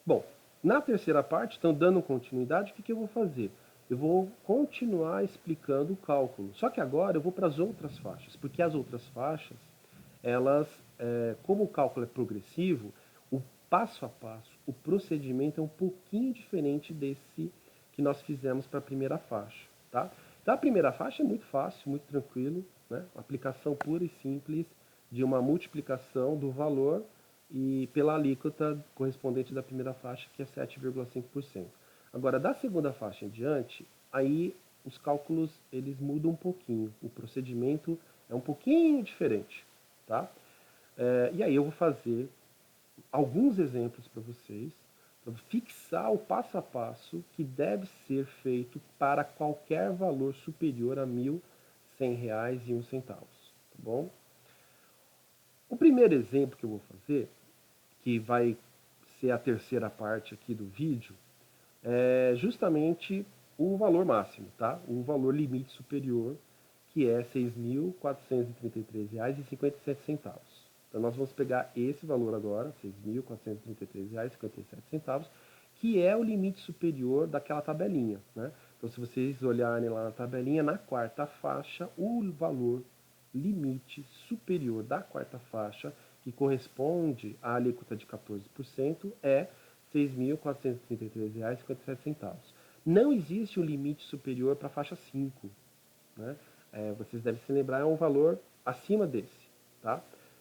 Bom, na terceira parte, então dando continuidade, o que eu vou fazer? Eu vou continuar explicando o cálculo. Só que agora eu vou para as outras faixas, porque as outras faixas, elas, como o cálculo é progressivo, o passo a passo, o procedimento é um pouquinho diferente desse que nós fizemos para a primeira faixa, tá? Então a primeira faixa é muito fácil, muito tranquilo, né? Aplicação pura e simples de uma multiplicação do valor e pela alíquota correspondente da primeira faixa, que é 7,5%. Agora, da segunda faixa em diante, aí os cálculos eles mudam um pouquinho, o procedimento é um pouquinho diferente, tá? E aí eu vou fazer alguns exemplos para vocês, para fixar o passo a passo que deve ser feito para qualquer valor superior a R$ 1.100,01, tá bom? O primeiro exemplo que eu vou fazer, que vai ser a terceira parte aqui do vídeo, é justamente o valor máximo, tá? O valor limite superior, que é R$ 6.433,57. Então nós vamos pegar esse valor agora, R$ 6.433,57, que é o limite superior daquela tabelinha, né? Então se vocês olharem lá na tabelinha, na quarta faixa, o valor limite superior da quarta faixa, que corresponde à alíquota de 14%, é R$ 6.433,57. Não existe um limite superior para a faixa 5. Né? Vocês devem se lembrar, é um valor acima desse. Tá?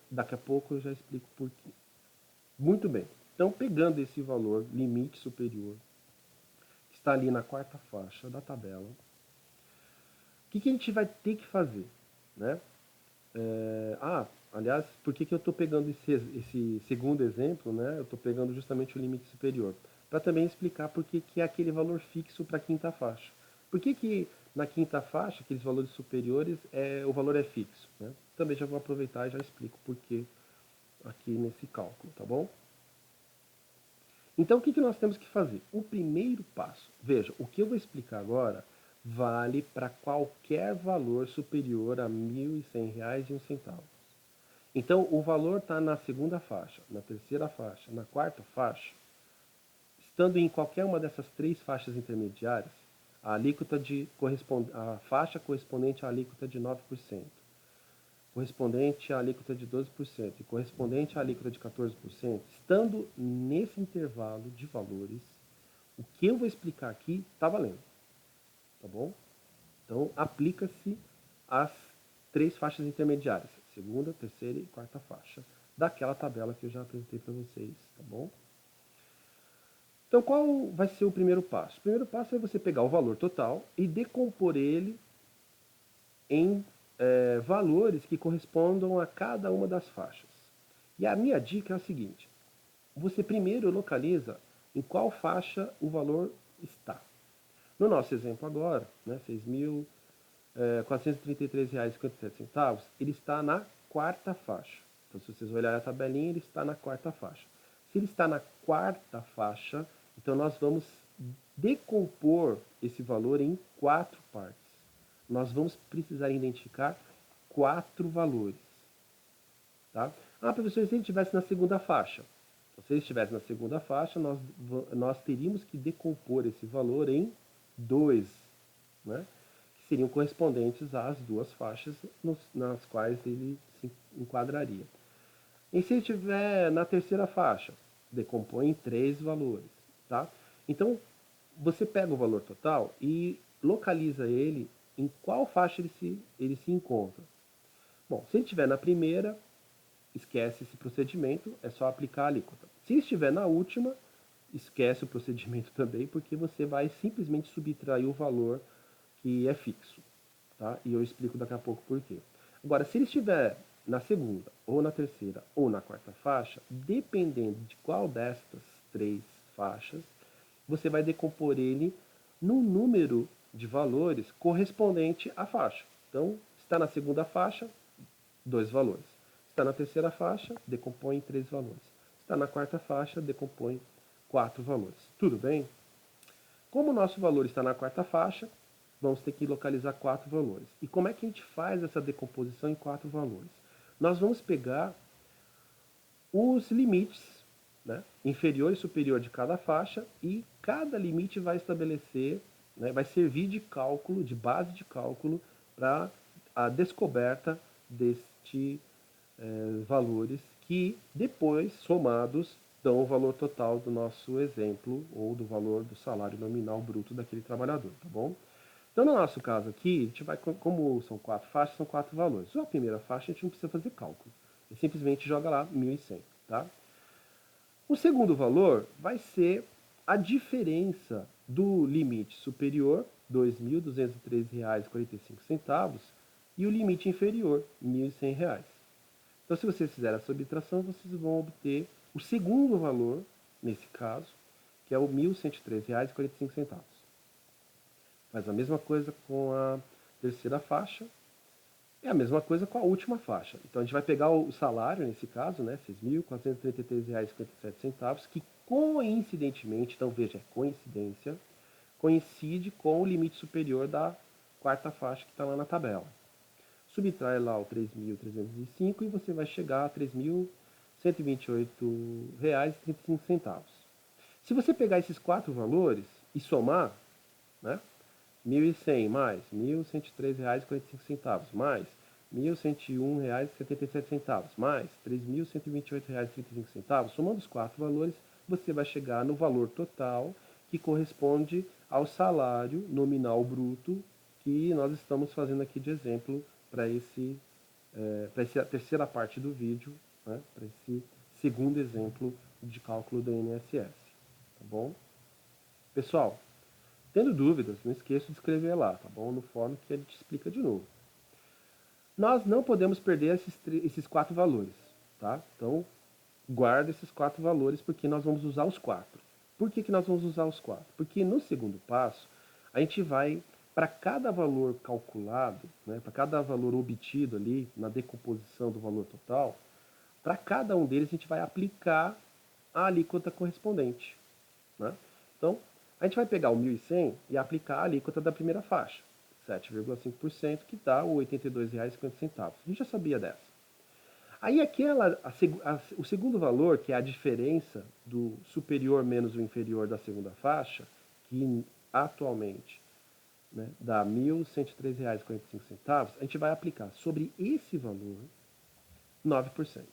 Daqui a pouco eu já explico por quê. Muito bem. Então, pegando esse valor limite superior, que está ali na quarta faixa da tabela, o que a gente vai ter que fazer? Né? Aliás, por que eu estou pegando esse segundo exemplo, né? Eu estou pegando justamente o limite superior. Para também explicar por que é aquele valor fixo para a quinta faixa. Por que na quinta faixa, aqueles valores superiores, o valor é fixo? Né? Também já vou aproveitar e já explico por que aqui nesse cálculo, tá bom? Então, o que nós temos que fazer? O primeiro passo, veja, o que eu vou explicar agora vale para qualquer valor superior a R$ 1.100,01. Então, o valor está na segunda faixa, na terceira faixa, na quarta faixa. Estando em qualquer uma dessas três faixas intermediárias, a faixa correspondente à alíquota de 9%, correspondente à alíquota de 12% e correspondente à alíquota de 14%, estando nesse intervalo de valores, o que eu vou explicar aqui está valendo. Tá bom? Então, aplica-se as três faixas intermediárias, segunda, terceira e quarta faixa, daquela tabela que eu já apresentei para vocês, tá bom? Então, qual vai ser o primeiro passo? O primeiro passo é você pegar o valor total e decompor ele em valores que correspondam a cada uma das faixas. E a minha dica é a seguinte: você primeiro localiza em qual faixa o valor está. No nosso exemplo agora, né, R$ 6.433,57, ele está na quarta faixa. Então, se vocês olharem a tabelinha, ele está na quarta faixa. Se ele está na quarta faixa, então nós vamos decompor esse valor em quatro partes. Nós vamos precisar identificar quatro valores. Tá? Professor, se ele estivesse na segunda faixa? Se ele estivesse na segunda faixa, nós teríamos que decompor esse valor em dois, né? Que seriam correspondentes às duas faixas nas quais ele se enquadraria. E se ele estiver na terceira faixa, decompõe em três valores. Tá? Então, você pega o valor total e localiza ele em qual faixa ele se encontra. Bom, se ele estiver na primeira, esquece esse procedimento, é só aplicar a alíquota. Se estiver na última, esquece o procedimento também, porque você vai simplesmente subtrair o valor que é fixo. Tá? E eu explico daqui a pouco por quê. Agora, se ele estiver na segunda, ou na terceira, ou na quarta faixa, dependendo de qual destas três faixas, você vai decompor ele num número de valores correspondente à faixa. Então, está na segunda faixa, dois valores. Está na terceira faixa, decompõe em três valores. Está na quarta faixa, decompõe quatro valores. Tudo bem? Como o nosso valor está na quarta faixa, vamos ter que localizar quatro valores. E como é que a gente faz essa decomposição em quatro valores? Nós vamos pegar os limites né, inferior e superior de cada faixa, e cada limite vai estabelecer, né, vai servir de cálculo, de base de cálculo, para a descoberta deste valores que depois, somados, dão o valor total do nosso exemplo, ou do valor do salário nominal bruto daquele trabalhador, tá bom? Então, no nosso caso aqui, a gente vai, como são 4 faixas, são 4 valores. A primeira faixa a gente não precisa fazer cálculo. Ele simplesmente joga lá 1.100, tá? O segundo valor vai ser a diferença do limite superior, R$ 2.213,45, e o limite inferior, R$ 1.100. Então, se vocês fizerem a subtração, vocês vão obter o segundo valor, nesse caso, que é o R$ 1.103,45. Faz a mesma coisa com a terceira faixa, é a mesma coisa com a última faixa. Então a gente vai pegar o salário, nesse caso, né, R$ 6.433,57, que coincidentemente, então veja, é coincidência, coincide com o limite superior da quarta faixa que está lá na tabela. Subtrai lá o 3.305 e você vai chegar a R$ 3.128,35. Se você pegar esses 4 valores e somar, né, 1.100 mais R$ 1.103,45 mais R$ 1.101,77 mais R$ 3.128,35, somando os 4 valores, você vai chegar no valor total que corresponde ao salário nominal bruto que nós estamos fazendo aqui de exemplo para essa terceira parte do vídeo, né, para esse segundo exemplo de cálculo do INSS. Tá bom? Pessoal, tendo dúvidas, não esqueça de escrever lá, tá bom? No fórum que ele te explica de novo. Nós não podemos perder esses 4 valores, tá? Então, guarda esses 4 valores porque nós vamos usar os 4. Por que nós vamos usar os 4? Porque no segundo passo, a gente vai, para cada valor calculado, né, para cada valor obtido ali na decomposição do valor total, para cada um deles a gente vai aplicar a alíquota correspondente, né? Então, a gente vai pegar o 1.100 e aplicar a alíquota da primeira faixa, 7,5%, que dá o R$ 82,50. A gente já sabia dessa. Aí o segundo valor, que é a diferença do superior menos o inferior da segunda faixa, que atualmente, né, dá R$ 1.103,45, a gente vai aplicar sobre esse valor 9%,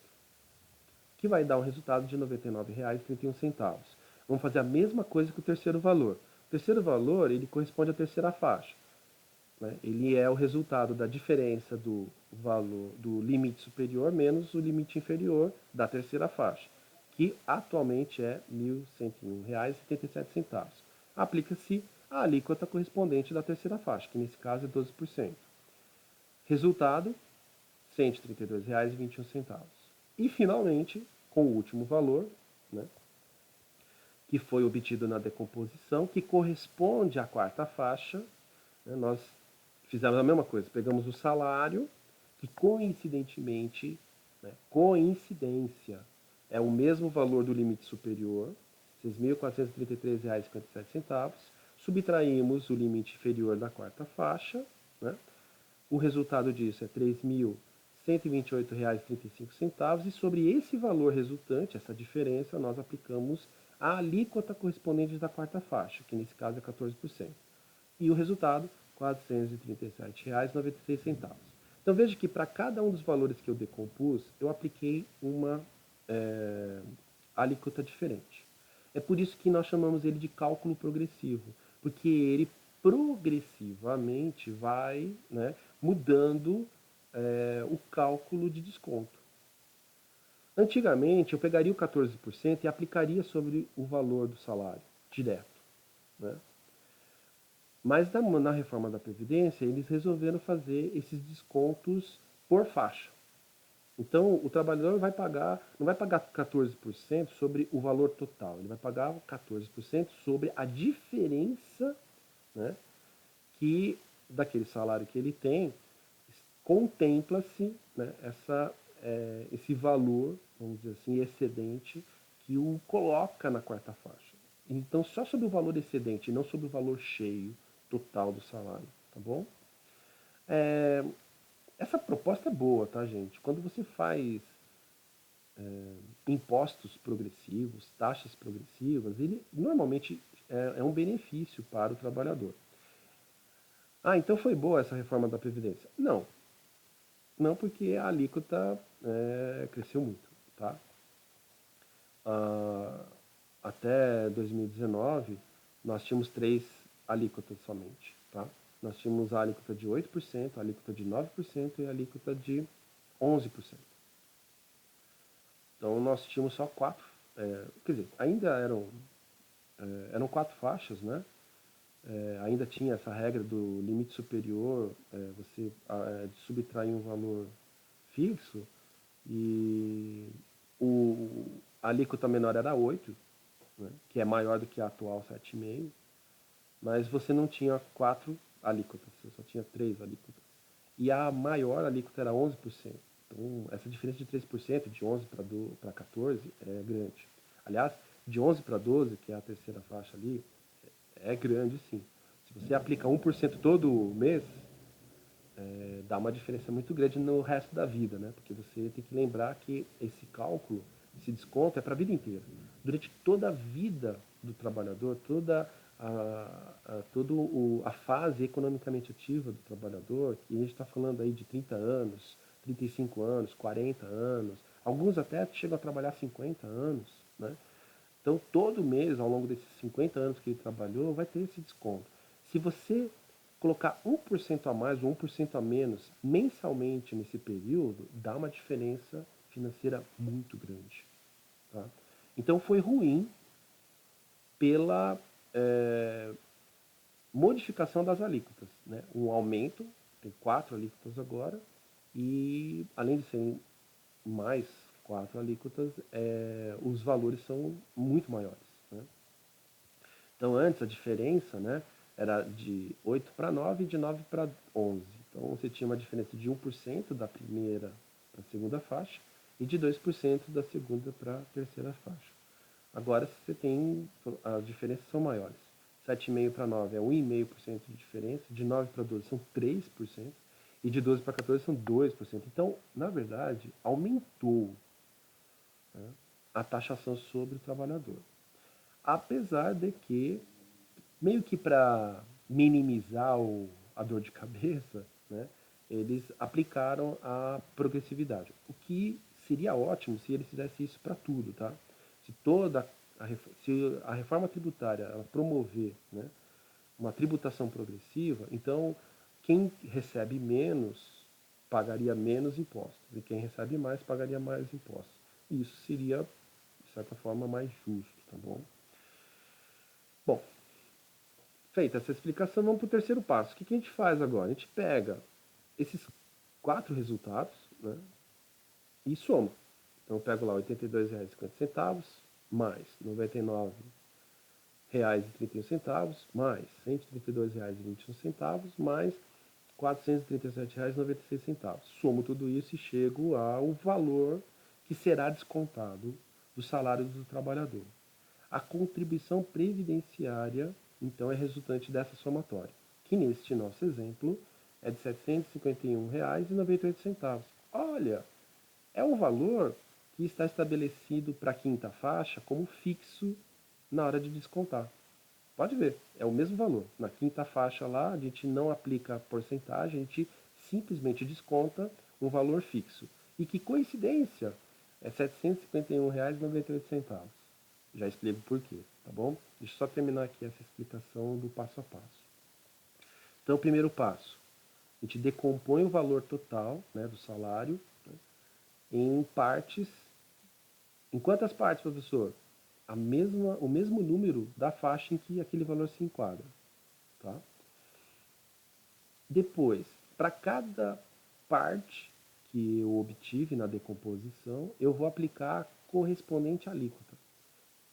que vai dar um resultado de R$ 99,31. Vamos fazer a mesma coisa com o terceiro valor. O terceiro valor, ele corresponde à terceira faixa, né? Ele é o resultado da diferença do valor do limite superior menos o limite inferior da terceira faixa, que atualmente é R$ 1.101,77. Aplica-se a alíquota correspondente da terceira faixa, que nesse caso é 12%. Resultado, R$ 132,21. E finalmente, com o último valor, né, que foi obtido na decomposição, que corresponde à quarta faixa, né, nós fizemos a mesma coisa, pegamos o salário, que coincidentemente, né, coincidência, é o mesmo valor do limite superior, R$ 6.433,57, subtraímos o limite inferior da quarta faixa, né, o resultado disso é R$ 3.128,35, e sobre esse valor resultante, essa diferença, nós aplicamos a alíquota correspondente da quarta faixa, que nesse caso é 14%. E o resultado, R$ 437,96. Então veja que para cada um dos valores que eu decompus, eu apliquei uma alíquota diferente. É por isso que nós chamamos ele de cálculo progressivo, porque ele progressivamente vai, né, mudando o cálculo de desconto. Antigamente, eu pegaria o 14% e aplicaria sobre o valor do salário, direto, né? Mas na reforma da Previdência, eles resolveram fazer esses descontos por faixa. Então, o trabalhador não vai pagar 14% sobre o valor total, ele vai pagar 14% sobre a diferença, né, que daquele salário que ele tem, contempla-se, né, esse valor, vamos dizer assim, excedente, que o coloca na quarta faixa. Então, só sobre o valor excedente, não sobre o valor cheio total do salário, tá bom? Essa proposta é boa, tá, gente? Quando você faz impostos progressivos, taxas progressivas, ele normalmente é um benefício para o trabalhador. Ah, então foi boa essa reforma da Previdência? Não, não porque a alíquota cresceu muito, tá? Ah, até 2019, nós tínhamos três alíquotas somente, tá? Nós tínhamos a alíquota de 8%, a alíquota de 9% e a alíquota de 11%. Então nós tínhamos só quatro, quer dizer, ainda eram quatro faixas, né? Ainda tinha essa regra do limite superior, você subtrair um valor fixo e a alíquota menor era 8, né? Que é maior do que a atual 7,5, mas você não tinha quatro alíquotas, você só tinha três alíquotas. E a maior alíquota era 11%. Então, essa diferença de 3%, de 11 para 14, é grande. Aliás, de 11 para 12, que é a terceira faixa ali, é grande sim. Se você aplica 1% todo mês, dá uma diferença muito grande no resto da vida, né? Porque você tem que lembrar que esse cálculo, esse desconto é para a vida inteira. Durante toda a vida do trabalhador, toda a fase economicamente ativa do trabalhador, que a gente está falando aí de 30 anos, 35 anos, 40 anos, alguns até chegam a trabalhar 50 anos, né? Então, todo mês, ao longo desses 50 anos que ele trabalhou, vai ter esse desconto. Se você colocar 1% a mais ou 1% a menos mensalmente nesse período, dá uma diferença financeira muito grande. Tá? Então, foi ruim pela modificação das alíquotas. Né? Um aumento, tem 4 alíquotas agora, e além de serem mais 4 alíquotas, os valores são muito maiores. Né? Então, antes a diferença, né, era de 8 para 9 e de 9 para 11. Então, você tinha uma diferença de 1% da primeira para a segunda faixa e de 2% da segunda para a terceira faixa. Agora, você tem, as diferenças são maiores. 7,5 para 9 é 1,5% de diferença, de 9 para 12 são 3%, e de 12 para 14 são 2%. Então, na verdade, aumentou, né, a taxação sobre o trabalhador. Apesar de que, meio que para minimizar a dor de cabeça, né, eles aplicaram a progressividade. O que seria ótimo se eles fizessem isso para tudo, tá? Se se a reforma tributária ela promover, né, uma tributação progressiva, então quem recebe menos pagaria menos impostos e quem recebe mais pagaria mais impostos. Isso seria, de certa forma, mais justo, tá bom? Bom, feita essa explicação, vamos para o terceiro passo. O que a gente faz agora? A gente pega esses quatro resultados, né, e soma. Então eu pego lá R$ 82,50 mais R$ 99,31 mais R$ 132,21 mais R$ 437,96. Somo tudo isso e chego ao valor que será descontado do salário do trabalhador. A contribuição previdenciária, então, é resultante dessa somatória, que neste nosso exemplo é de R$ 751,98. Olha, é um valor que está estabelecido para a quinta faixa como fixo na hora de descontar. Pode ver, é o mesmo valor. Na quinta faixa lá, a gente não aplica porcentagem, a gente simplesmente desconta um valor fixo. E que coincidência! É R$ 751,98. Já explico por quê, tá bom? Deixa eu só terminar aqui essa explicação do passo a passo. Então, o primeiro passo, a gente decompõe o valor total, né, do salário, né, em partes. Em quantas partes, professor? O mesmo número da faixa em que aquele valor se enquadra. Tá? Depois, para cada parte que eu obtive na decomposição, eu vou aplicar a correspondente alíquota.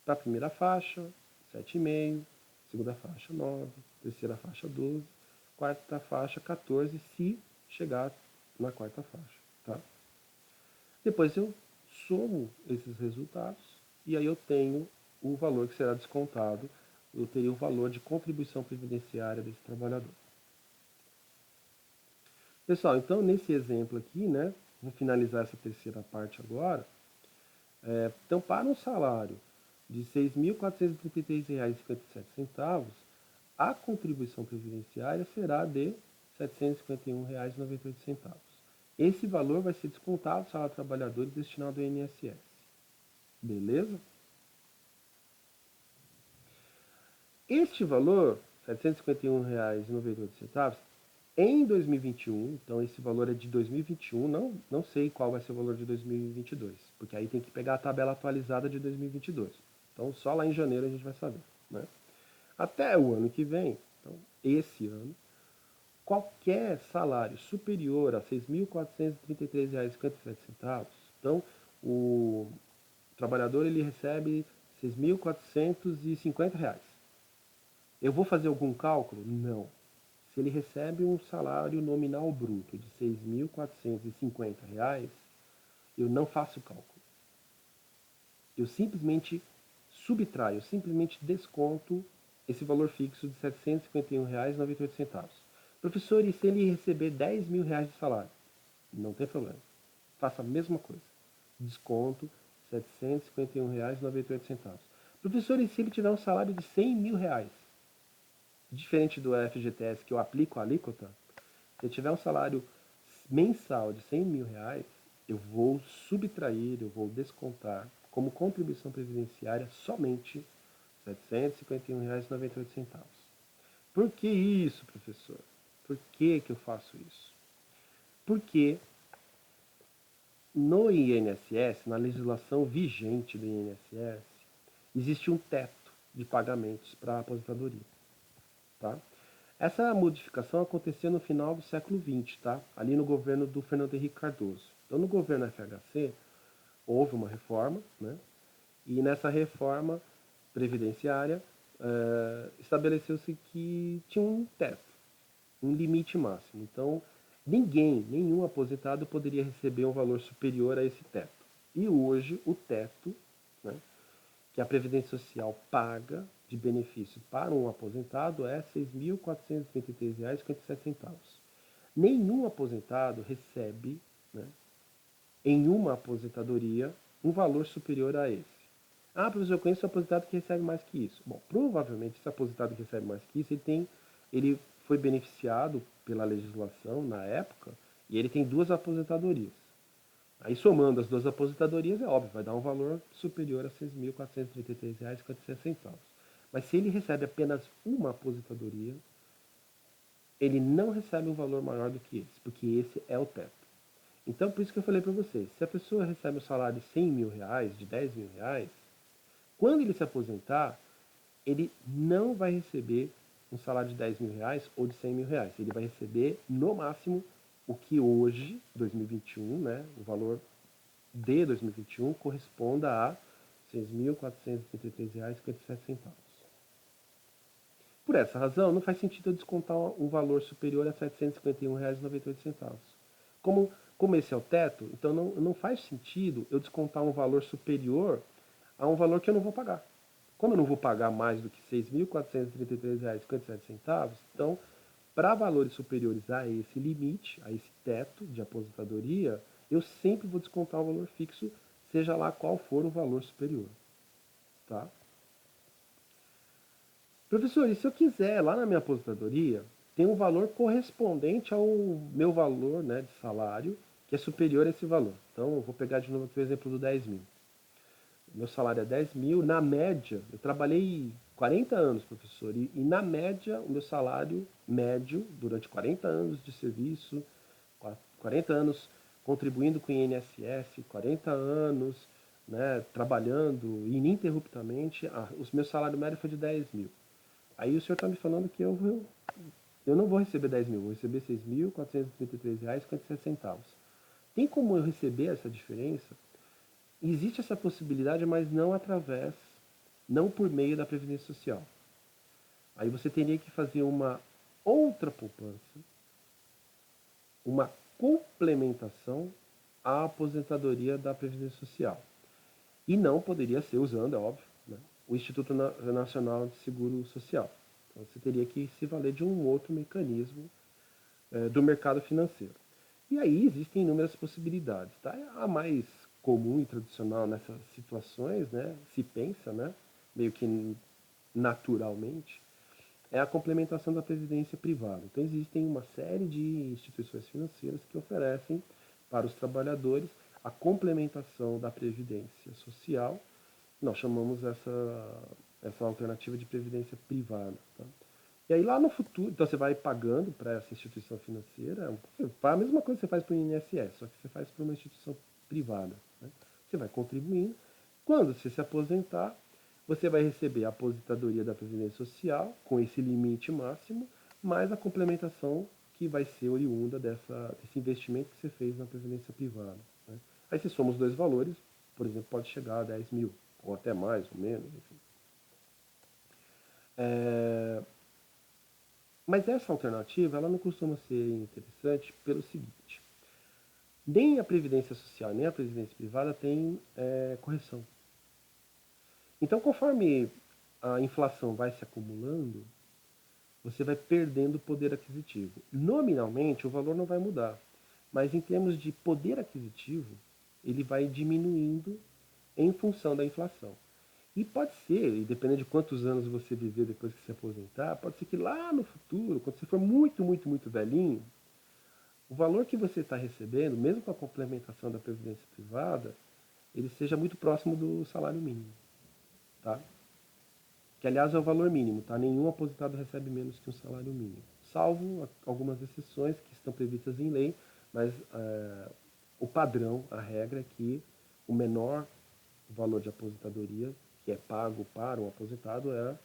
Para a primeira faixa, 7,5, segunda faixa, 9, terceira faixa, 12, quarta faixa, 14, se chegar na quarta faixa. Tá? Depois eu somo esses resultados e aí eu tenho o valor que será descontado, eu teria o valor de contribuição previdenciária desse trabalhador. Pessoal, então nesse exemplo aqui, né, vou finalizar essa terceira parte agora. Então, para um salário de R$ 6.433,57, a contribuição previdenciária será de R$ 751,98. Esse valor vai ser descontado do salário do trabalhador e destinado ao INSS. Beleza? Este valor, R$ 751,98, em 2021, então esse valor é de 2021, não sei qual vai ser o valor de 2022, porque aí tem que pegar a tabela atualizada de 2022. Então só lá em janeiro a gente vai saber, né? Até o ano que vem, então esse ano, qualquer salário superior a R$ 6.433,57, então o trabalhador ele recebe R$ 6.450. Eu vou fazer algum cálculo? Não. Se ele recebe um salário nominal bruto de R$ 6.450, eu não faço cálculo. Eu simplesmente subtraio, eu simplesmente desconto esse valor fixo de R$ 751,98. Professor, e se ele receber R$ 10.000 de salário? Não tem problema. Faça a mesma coisa. Desconto R$ 751,98. Professor, e se ele tiver um salário de R$ 100.000? Diferente do FGTS que eu aplico a alíquota, se eu tiver um salário mensal de R$ 100.000, eu vou subtrair, eu vou descontar como contribuição previdenciária somente R$ 751,98. Por que isso, professor? Por que eu faço isso? Porque no INSS, na legislação vigente do INSS, existe um teto de pagamentos para a aposentadoria. Tá? Essa modificação aconteceu no final do século XX, tá? Ali no governo do Fernando Henrique Cardoso. Então, no governo FHC, houve uma reforma, né? E nessa reforma previdenciária, estabeleceu-se que tinha um teto, um limite máximo. Então, nenhum aposentado poderia receber um valor superior a esse teto. E hoje, o teto, né, que a Previdência Social paga de benefício para um aposentado é R$ 6.433,57. Nenhum aposentado recebe, né, em uma aposentadoria, um valor superior a esse. Ah, professor, eu conheço um aposentado que recebe mais que isso. Bom, provavelmente esse aposentado que recebe mais que isso, ele foi beneficiado pela legislação na época e ele tem duas aposentadorias. Aí somando as duas aposentadorias, é óbvio, vai dar um valor superior a R$ 6.433,57. Mas se ele recebe apenas uma aposentadoria, ele não recebe um valor maior do que esse, porque esse é o teto. Então, por isso que eu falei para vocês, se a pessoa recebe um salário de R$ 100.000, de R$ 10.000, quando ele se aposentar, ele não vai receber um salário de R$ 10.000 ou de R$ 100.000. Ele vai receber, no máximo, o que hoje, 2021, né, o valor de 2021 corresponda a R$ 6.433,57. Por essa razão, não faz sentido eu descontar um valor superior a R$ 751,98. Como esse é o teto, então não faz sentido eu descontar um valor superior a um valor que eu não vou pagar. Como eu não vou pagar mais do que R$ 6.433,57, então, para valores superiores a esse limite, a esse teto de aposentadoria, eu sempre vou descontar um valor fixo, seja lá qual for o valor superior. Tá? Professor, e se eu quiser, lá na minha aposentadoria, tem um valor correspondente ao meu valor, né, de salário, que é superior a esse valor. Então, eu vou pegar de novo aqui o exemplo do 10.000. Meu salário é 10.000, na média, eu trabalhei 40 anos, professor, e na média, o meu salário médio, durante 40 anos de serviço, 40 anos contribuindo com o INSS, 40 anos, né, trabalhando ininterruptamente, os meu salário médio foi de 10.000. Aí o senhor está me falando que eu não vou receber 10.000, vou receber R$ 6.433,57. Tem como eu receber essa diferença? Existe essa possibilidade, mas não por meio da Previdência Social. Aí você teria que fazer uma outra poupança, uma complementação à aposentadoria da Previdência Social. E não poderia ser usando, é óbvio, né, o Instituto Nacional de Seguro Social. Então você teria que se valer de um outro mecanismo do mercado financeiro. E aí existem inúmeras possibilidades. Tá? A mais comum e tradicional nessas situações, né, se pensa, né, meio que naturalmente, é a complementação da previdência privada. Então existem uma série de instituições financeiras que oferecem para os trabalhadores a complementação da previdência social. Nós chamamos essa alternativa de previdência privada. Tá? E aí lá no futuro, então você vai pagando para essa instituição financeira, a mesma coisa que você faz para o INSS, só que você faz para uma instituição privada. Né? Você vai contribuindo. Quando você se aposentar, você vai receber a aposentadoria da Previdência Social, com esse limite máximo, mais a complementação que vai ser oriunda desse investimento que você fez na Previdência Privada. Né? Aí se somos os dois valores, por exemplo, pode chegar a 10 mil, ou até mais ou menos, enfim. Mas essa alternativa ela não costuma ser interessante pelo seguinte: nem a Previdência Social nem a Previdência Privada tem correção. Então, conforme a inflação vai se acumulando, você vai perdendo poder aquisitivo. Nominalmente, o valor não vai mudar, mas em termos de poder aquisitivo, ele vai diminuindo em função da inflação. E pode ser, e dependendo de quantos anos você viver depois que se aposentar, pode ser que lá no futuro, quando você for muito, muito, muito velhinho, o valor que você está recebendo, mesmo com a complementação da previdência privada, ele seja muito próximo do salário mínimo, tá? Que aliás é o valor mínimo, tá? Nenhum aposentado recebe menos que um salário mínimo, salvo algumas exceções que estão previstas em lei, mas o padrão, a regra é que o menor valor de aposentadoria que é pago para um aposentado é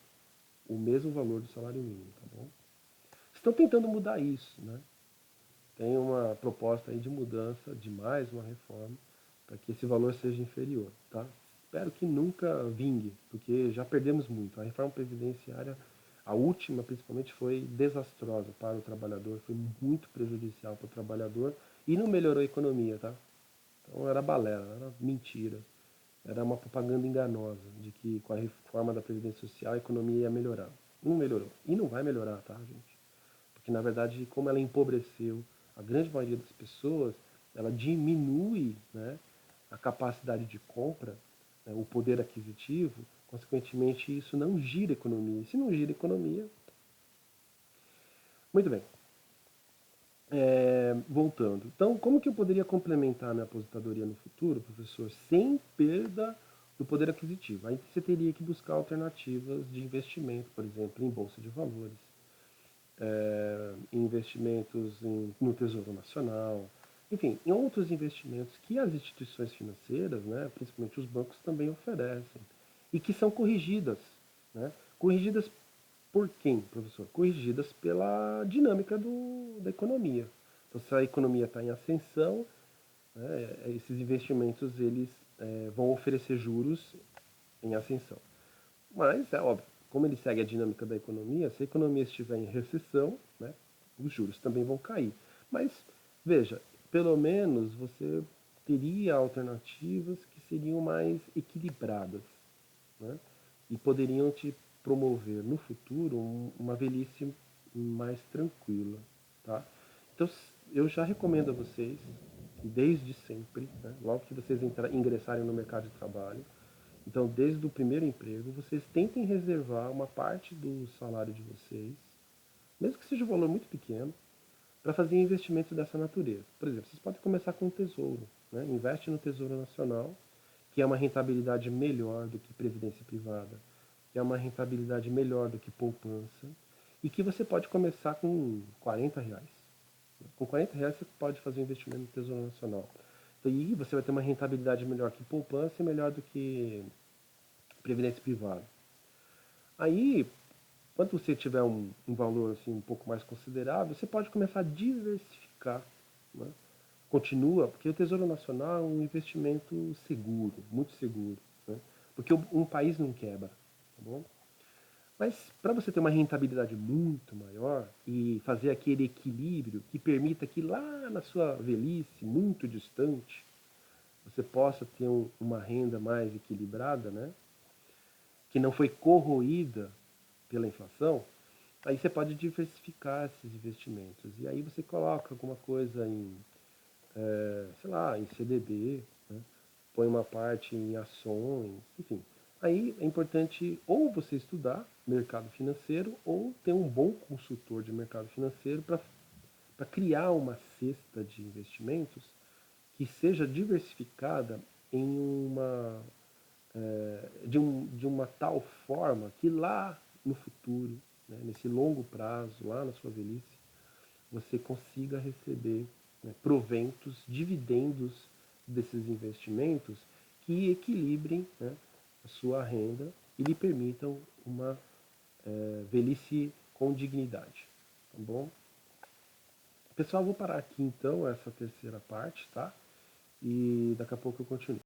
o mesmo valor do salário mínimo, tá bom? Estão tentando mudar isso, né? Tem uma proposta aí de mudança, de mais uma reforma, para que esse valor seja inferior, tá? Espero que nunca vingue, porque já perdemos muito. A reforma previdenciária, a última principalmente, foi desastrosa para o trabalhador, foi muito prejudicial para o trabalhador e não melhorou a economia, tá? Então era balela, era mentira, era uma propaganda enganosa de que com a reforma da Previdência Social a economia ia melhorar. Não melhorou. E não vai melhorar, tá, gente? Porque na verdade, como ela empobreceu a grande maioria das pessoas, ela diminui, né, a capacidade de compra, né, o poder aquisitivo, consequentemente isso não gira a economia. E se não gira a economia. Muito bem. Voltando. Então, como que eu poderia complementar a minha aposentadoria no futuro, professor, sem perda do poder aquisitivo? Aí você teria que buscar alternativas de investimento, por exemplo, em bolsa de valores, investimentos no Tesouro Nacional, enfim, em outros investimentos que as instituições financeiras, né, principalmente os bancos, também oferecem e que são corrigidas. Né? Corrigidas por quem, professor? Corrigidas pela dinâmica da economia. Então, se a economia está em ascensão, né, esses investimentos eles vão oferecer juros em ascensão. Mas, é óbvio, como ele segue a dinâmica da economia, se a economia estiver em recessão, né, os juros também vão cair. Mas, veja, pelo menos você teria alternativas que seriam mais equilibradas, né, e poderiam te promover no futuro uma velhice mais tranquila. Tá? Então, eu já recomendo a vocês, desde sempre, né, logo que vocês ingressarem no mercado de trabalho, então, desde o primeiro emprego, vocês tentem reservar uma parte do salário de vocês, mesmo que seja um valor muito pequeno, para fazer investimentos dessa natureza. Por exemplo, vocês podem começar com o tesouro. Né? Investe no Tesouro Nacional, que é uma rentabilidade melhor do que previdência privada, que é uma rentabilidade melhor do que poupança, e que você pode começar com R$ 40. Com R$ 40 você pode fazer um investimento no Tesouro Nacional. E você vai ter uma rentabilidade melhor que poupança e melhor do que previdência privada. Aí, quando você tiver um valor assim, um pouco mais considerável, você pode começar a diversificar. Né? Continua, porque o Tesouro Nacional é um investimento seguro, muito seguro. Né? Porque um país não quebra. Tá bom? Mas para você ter uma rentabilidade muito maior e fazer aquele equilíbrio que permita que lá na sua velhice, muito distante, você possa ter uma renda mais equilibrada, né? Que não foi corroída pela inflação, aí você pode diversificar esses investimentos. E aí você coloca alguma coisa em, sei lá, em CDB, né? põe uma parte em ações, enfim. Aí é importante ou você estudar mercado financeiro ou ter um bom consultor de mercado financeiro para criar uma cesta de investimentos que seja diversificada em de uma tal forma que lá no futuro, né, nesse longo prazo, lá na sua velhice, você consiga receber, né, proventos, dividendos desses investimentos que equilibrem, né, a sua renda e lhe permitam uma velhice com dignidade. Tá bom? Pessoal, vou parar aqui então essa terceira parte, tá? E daqui a pouco eu continuo.